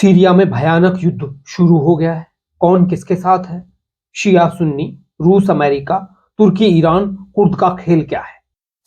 Syria में भयानक युद्ध शुरू हो गया है। कौन किसके साथ है? शिया सुन्नी, रूस अमेरिका, तुर्की ईरान, कुर्द का खेल क्या है?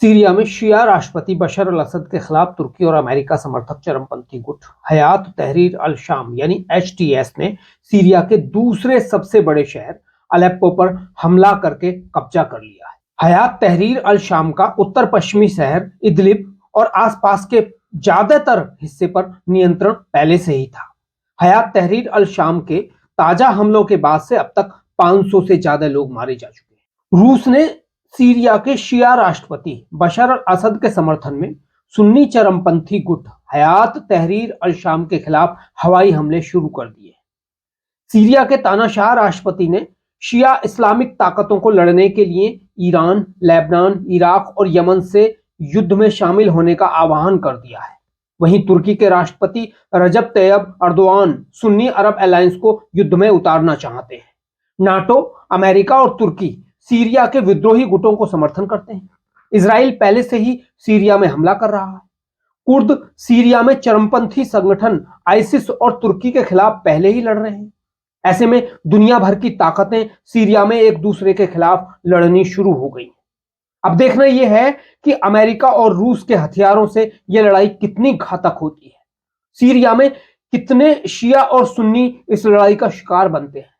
सीरिया में शिया राष्ट्रपति बशर अल असद के खिलाफ तुर्की और अमेरिका समर्थक चरमपंथी गुट हयात तहरीर अल शाम यानी एचटीएस ने सीरिया के दूसरे सबसे बड़े शहर अलेप्पो पर हमला करके कब्जा कर लिया है। हयात तहरीर अल शाम का उत्तर पश्चिमी शहर इदलिब और आसपास के ज्यादातर हिस्से पर नियंत्रण पहले से ही था। हयात तहरीर अल शाम के ताजा हमलों के बाद से अब तक 500 से ज्यादा लोग मारे जा चुके हैं। रूस ने सीरिया के शिया राष्ट्रपति बशर अल असद के समर्थन में सुन्नी चरमपंथी गुट हयात तहरीर अल शाम के खिलाफ हवाई हमले शुरू कर दिए। सीरिया के तानाशाह राष्ट्रपति ने शिया इस्लामिक ताकतों को लड़ने के लिए ईरान, लेबनान, इराक और यमन से युद्ध में शामिल होने का आह्वान कर दिया है। वहीं तुर्की के राष्ट्रपति रजब तैयब अर्दोआन सुन्नी अरब अलायंस को युद्ध में उतारना चाहते हैं। नाटो, अमेरिका और तुर्की सीरिया के विद्रोही गुटों को समर्थन करते हैं। इजराइल पहले से ही सीरिया में हमला कर रहा है। कुर्द सीरिया में चरमपंथी संगठन आइसिस और तुर्की के खिलाफ पहले ही लड़ रहे हैं। ऐसे में दुनिया भर की ताकतें सीरिया में एक दूसरे के खिलाफ लड़नी शुरू हो गई। अब देखना यह है कि अमेरिका और रूस के हथियारों से यह लड़ाई कितनी घातक होती है। सीरिया में कितने शिया और सुन्नी इस लड़ाई का शिकार बनते हैं।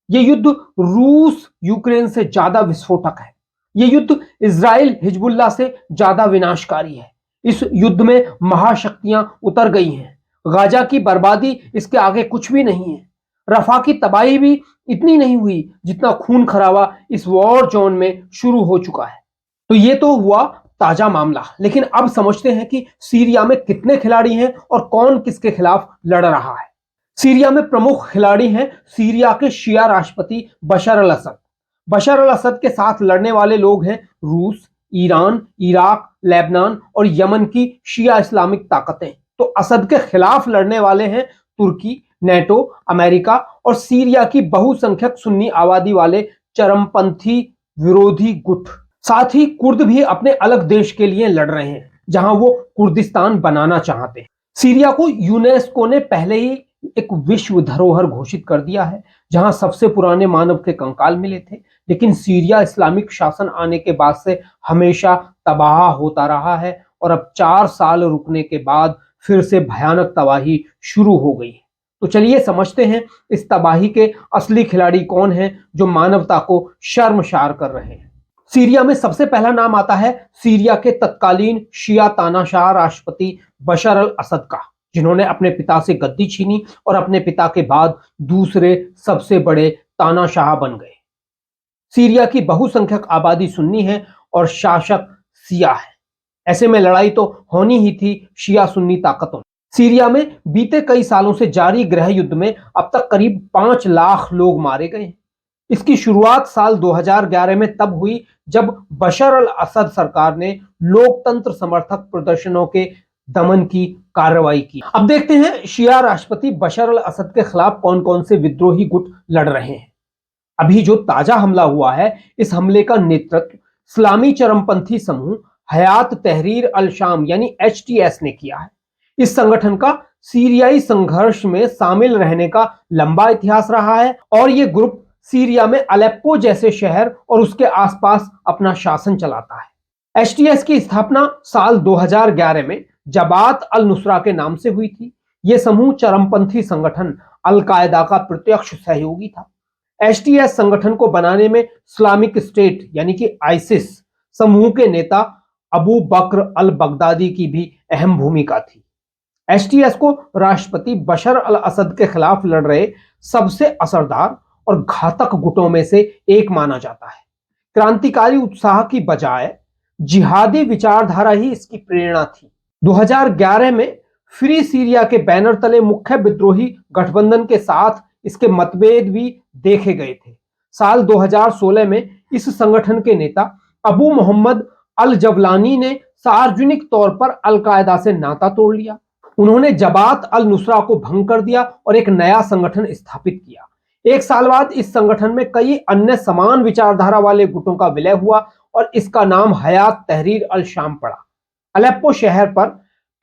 यह युद्ध रूस यूक्रेन से ज्यादा विस्फोटक है। यह युद्ध इजराइल हिजबुल्लाह से ज्यादा विनाशकारी है। इस युद्ध में महाशक्तियां उतर गई हैं। गाजा की बर्बादी इसके आगे कुछ भी नहीं है। रफा की तबाही भी इतनी नहीं हुई जितना खून खराबा इस वॉर जोन में शुरू हो चुका है। तो ये तो हुआ ताजा मामला, लेकिन अब समझते हैं कि सीरिया में कितने खिलाड़ी हैं और कौन किसके खिलाफ लड़ रहा है। सीरिया में प्रमुख खिलाड़ी हैं सीरिया के शिया राष्ट्रपति बशर अल असद। बशर अल असद के साथ लड़ने वाले लोग हैं रूस, ईरान, इराक, लेबनान और यमन की शिया इस्लामिक ताकतें। तो असद के खिलाफ लड़ने वाले हैं तुर्की, नेटो, अमेरिका और सीरिया की बहुसंख्यक सुन्नी आबादी वाले चरमपंथी विरोधी गुट। साथ ही कुर्द भी अपने अलग देश के लिए लड़ रहे हैं, जहां वो कुर्दिस्तान बनाना चाहते हैं। सीरिया को यूनेस्को ने पहले ही एक विश्व धरोहर घोषित कर दिया है, जहां सबसे पुराने मानव के कंकाल मिले थे। लेकिन सीरिया इस्लामिक शासन आने के बाद से हमेशा तबाह होता रहा है और अब 4 साल रुकने के बाद फिर से भयानक तबाही शुरू हो गई है। तो चलिए समझते हैं इस तबाही के असली खिलाड़ी कौन हैं जो मानवता को शर्मसार कर रहे हैं। सीरिया में सबसे पहला नाम आता है सीरिया के तत्कालीन शिया तानाशाह राष्ट्रपति बशर अल असद का, जिन्होंने अपने पिता से गद्दी छीनी और अपने पिता के बाद दूसरे सबसे बड़े तानाशाह बन गए। सीरिया की बहुसंख्यक आबादी सुन्नी है और शासक शिया है। ऐसे में लड़ाई तो होनी ही थी शिया सुन्नी ताकतों। सीरिया में बीते कई सालों से जारी गृह युद्ध में अब तक करीब 5 लाख लोग मारे गए। इसकी शुरुआत साल 2011 में तब हुई जब बशर अल असद सरकार ने लोकतंत्र समर्थक प्रदर्शनों के दमन की कार्रवाई की। अब देखते हैं शिया राष्ट्रपति बशर अल असद के खिलाफ कौन कौन से विद्रोही गुट लड़ रहे हैं। अभी जो ताजा हमला हुआ है, इस हमले का नेतृत्व इस्लामी चरमपंथी समूह हयात तहरीर अल शाम यानी एचटीएस ने किया है। इस संगठन का सीरियाई संघर्ष में शामिल रहने का लंबा इतिहास रहा है और यह ग्रुप सीरिया में अलेप्पो जैसे शहर और उसके आसपास अपना शासन चलाता है। एचटीएस की स्थापना साल 2011 में जबात अल नुसरा के नाम से हुई थी। यह समूह चरमपंथी संगठन अल कायदा का प्रत्यक्ष सहयोगी था। एचटीएस संगठन को बनाने में इस्लामिक स्टेट यानी कि आइसिस समूह के नेता अबू बकर अल बगदादी की भी अहम भूमिका थी। एचटीएस को राष्ट्रपति बशर अल असद के खिलाफ लड़ रहे सबसे असरदार और घातक गुटों में से एक माना जाता है। क्रांतिकारी उत्साह की बजाय जिहादी विचारधारा ही इसकी प्रेरणा थी। 2011 में फ्री सीरिया के बैनर तले मुख्य विद्रोही गठबंधन के साथ इसके मतभेद भी देखे गए थे। साल 2016 में इस संगठन के नेता अबू मोहम्मद अल जवलानी ने सार्वजनिक तौर पर अल कायदा से नाता तोड़ लिया। उन्होंने जबात अल नुसरा को भंग कर दिया और एक नया संगठन स्थापित किया। 1 साल बाद इस संगठन में कई अन्य समान विचारधारा वाले गुटों का विलय हुआ और इसका नाम हयात तहरीर अल शाम पड़ा। अलेप्पो शहर पर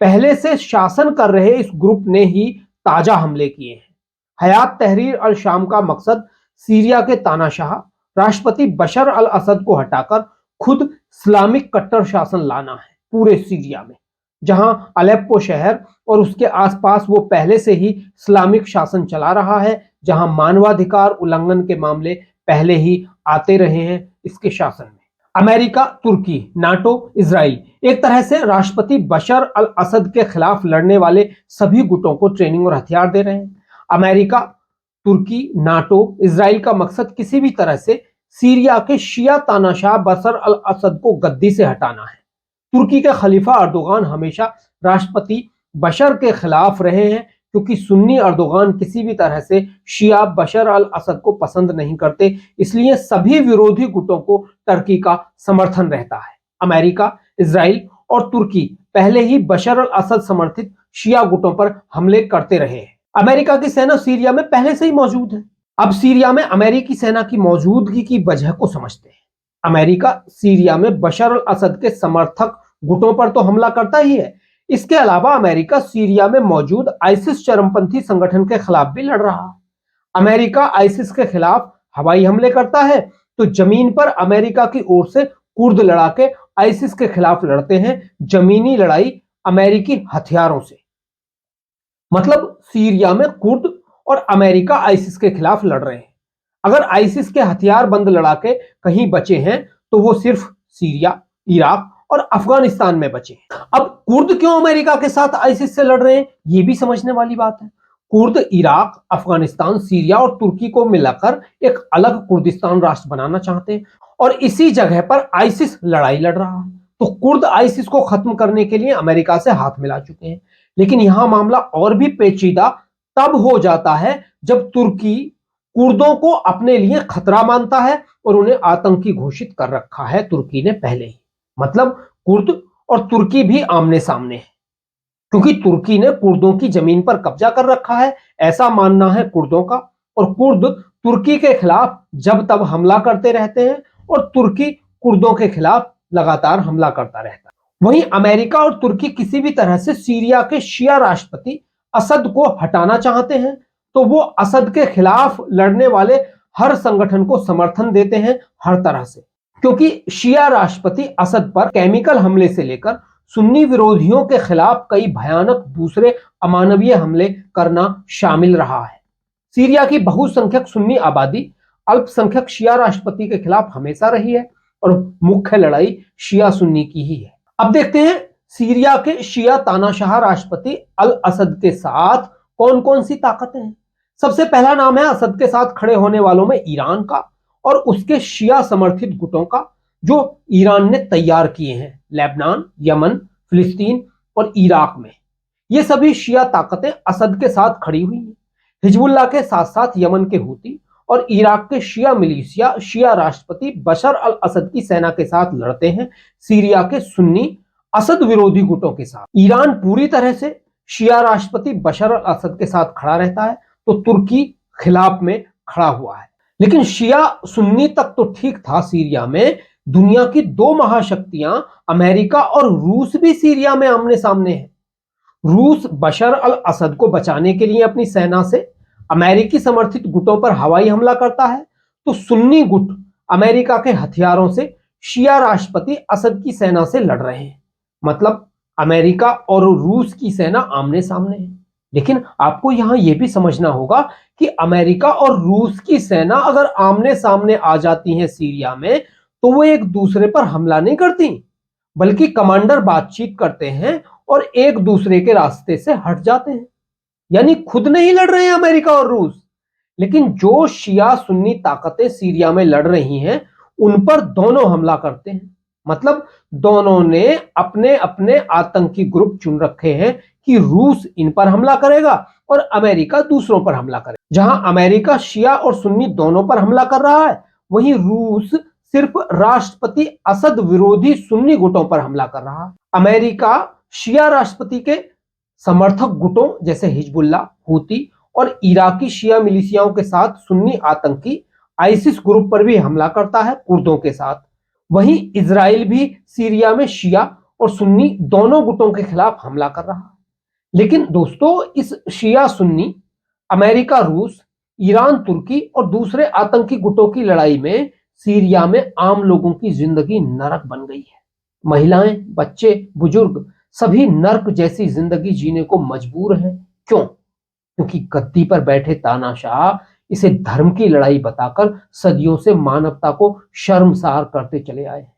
पहले से शासन कर रहे इस ग्रुप ने ही ताजा हमले किए हैं। हयात तहरीर अल शाम का मकसद सीरिया के तानाशाह राष्ट्रपति बशर अल असद को हटाकर खुद इस्लामिक कट्टर शासन लाना है पूरे सीरिया में, जहां अलेप्पो शहर और उसके आसपास वो पहले से ही इस्लामिक शासन चला रहा है, जहां मानवाधिकार उल्लंघन के मामले पहले ही आते रहे हैं इसके शासन में। अमेरिका, तुर्की, नाटो, इजराइल एक तरह से राष्ट्रपति बशर अल असद के खिलाफ लड़ने वाले सभी गुटों को ट्रेनिंग और हथियार दे रहे हैं। अमेरिका, तुर्की, नाटो, इजराइल का मकसद किसी भी तरह से सीरिया के शिया तानाशाह बशर अल असद को गद्दी से हटाना है। तुर्की के खलीफा अर्दोगान हमेशा राष्ट्रपति बशर के खिलाफ रहे हैं, क्योंकि सुन्नी अर्दोगान किसी भी तरह से शिया बशर अल असद को पसंद नहीं करते, इसलिए सभी विरोधी गुटों को टर्की का समर्थन रहता है। अमेरिका, इजराइल और तुर्की पहले ही बशर अल असद समर्थित शिया गुटों पर हमले करते रहे हैं। अमेरिका की सेना सीरिया में पहले से ही मौजूद है। अब सीरिया में अमेरिकी सेना की मौजूदगी की वजह को समझते हैं। अमेरिका सीरिया में बशर अल असद के समर्थक गुटों पर तो हमला करता ही है, इसके अलावा अमेरिका सीरिया में मौजूद आइसिस चरमपंथी संगठन के खिलाफ भी लड़ रहा है। अमेरिका आइसिस के खिलाफ हवाई हमले करता है, तो जमीन पर अमेरिका की ओर से कुर्द लड़ाके आइसिस के खिलाफ लड़ते हैं, जमीनी लड़ाई अमेरिकी हथियारों से। मतलब सीरिया में कुर्द और अमेरिका आइसिस के खिलाफ लड़ रहे हैं। अगर आइसिस के हथियार बंद लड़ाके कहीं बचे हैं तो वो सिर्फ सीरिया, इराक और अफगानिस्तान में बचे हैं। अब कुर्द क्यों अमेरिका के साथ आइसिस से लड़ रहे हैं, ये भी समझने वाली बात है। कुर्द इराक, अफगानिस्तान, सीरिया और तुर्की को मिलाकर एक अलग कुर्दिस्तान राष्ट्र बनाना चाहते हैं, और इसी जगह पर आइसिस लड़ाई लड़ रहा है। तो कुर्द आइसिस को खत्म करने के लिए अमेरिका से हाथ मिला चुके हैं। लेकिन यहां मामला और भी पेचीदा तब हो जाता है जब तुर्की कुर्दों को अपने लिए खतरा मानता है और उन्हें आतंकी घोषित कर रखा है तुर्की ने पहले ही। मतलब कुर्द और तुर्की भी आमने सामने है, क्योंकि तुर्की ने कुर्दों की जमीन पर कब्जा कर रखा है, ऐसा मानना है कुर्दों का। और कुर्द तुर्की के खिलाफ जब तब हमला करते रहते हैं और तुर्की कुर्दों के खिलाफ लगातार हमला करता रहता है। वहीं अमेरिका और तुर्की किसी भी तरह से सीरिया के शिया राष्ट्रपति असद को हटाना चाहते हैं, तो वो असद के खिलाफ लड़ने वाले हर संगठन को समर्थन देते हैं हर तरह से, क्योंकि शिया राष्ट्रपति असद पर केमिकल हमले से लेकर सुन्नी विरोधियों के खिलाफ कई भयानक दूसरे अमानवीय हमले करना शामिल रहा है। सीरिया की बहुसंख्यक सुन्नी आबादी अल्पसंख्यक शिया राष्ट्रपति के खिलाफ हमेशा रही है और मुख्य लड़ाई शिया सुन्नी की ही है। अब देखते हैं सीरिया के शिया तानाशाह राष्ट्रपति अल असद के साथ कौन कौन सी ताकतें हैं। सबसे पहला नाम है असद के साथ खड़े होने वालों में ईरान का और उसके शिया समर्थित गुटों का, जो ईरान ने तैयार किए हैं लेबनान, यमन, फिलिस्तीन और इराक में। ये सभी शिया ताकतें असद के साथ खड़ी हुई हैं। हिजबुल्लाह के साथ साथ यमन के हूती और इराक के शिया मिलिशिया शिया राष्ट्रपति बशर अल असद की सेना के साथ लड़ते हैं सीरिया के सुन्नी असद विरोधी गुटों के साथ। ईरान पूरी तरह से शिया राष्ट्रपति बशर अल असद के साथ खड़ा रहता है, तो तुर्की खिलाफ में खड़ा हुआ है। लेकिन शिया सुन्नी तक तो ठीक था सीरिया में। दुनिया की दो महाशक्तियां अमेरिका और रूस भी सीरिया में आमने सामने हैं। रूस बशर अल असद को बचाने के लिए अपनी सेना से अमेरिकी समर्थित गुटों पर हवाई हमला करता है, तो सुन्नी गुट अमेरिका के हथियारों से शिया राष्ट्रपति असद की सेना से लड़ रहे हैं। मतलब अमेरिका और रूस की सेना आमने सामने है। लेकिन आपको यहां यह भी समझना होगा कि अमेरिका और रूस की सेना अगर आमने सामने आ जाती हैं सीरिया में, तो वो एक दूसरे पर हमला नहीं करती, बल्कि कमांडर बातचीत करते हैं और एक दूसरे के रास्ते से हट जाते हैं। यानी खुद नहीं लड़ रहे हैं अमेरिका और रूस, लेकिन जो शिया सुन्नी ताकतें सीरिया में लड़ रही हैं उन पर दोनों हमला करते हैं। मतलब दोनों ने अपने अपने आतंकी ग्रुप चुन रखे हैं कि रूस इन पर हमला करेगा और अमेरिका दूसरों पर हमला करेगा। जहां अमेरिका शिया और सुन्नी दोनों पर हमला कर रहा है, वहीं रूस सिर्फ राष्ट्रपति असद विरोधी सुन्नी गुटों पर हमला कर रहा है। अमेरिका शिया राष्ट्रपति के समर्थक गुटों जैसे हिजबुल्लाह, हूती और इराकी शिया मिलिशियाओं के साथ सुन्नी आतंकी आइसिस ग्रुप पर भी हमला करता है कुर्दों के साथ। वहीं इजराइल भी सीरिया में शिया और सुन्नी दोनों गुटों के खिलाफ हमला कर रहा है। लेकिन दोस्तों इस शिया सुन्नी, अमेरिका रूस, ईरान तुर्की और दूसरे आतंकी गुटों की लड़ाई में सीरिया में आम लोगों की जिंदगी नरक बन गई है। महिलाएं, बच्चे, बुजुर्ग सभी नर्क जैसी जिंदगी जीने को मजबूर हैं। क्यों? क्योंकि गद्दी पर बैठे तानाशाह इसे धर्म की लड़ाई बताकर सदियों से मानवता को शर्मसार करते चले आए हैं।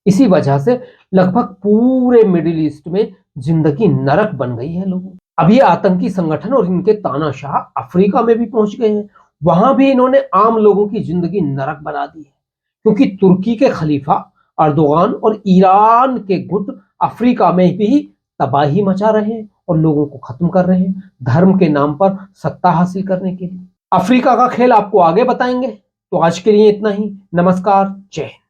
इसी वजह से लगभग पूरे मिडिल ईस्ट में जिंदगी नरक बन गई है लोगों। अब ये आतंकी संगठन और इनके तानाशाह अफ्रीका में भी पहुंच गए हैं। वहां भी इन्होंने आम लोगों की जिंदगी नरक बना दी है, क्योंकि तुर्की के खलीफा अर्दोगान और ईरान के गुट अफ्रीका में भी तबाही मचा रहे हैं और लोगों को खत्म कर रहे हैं धर्म के नाम पर सत्ता हासिल करने के लिए। अफ्रीका का खेल आपको आगे बताएंगे। तो आज के लिए इतना ही। नमस्कार, जय हिंद।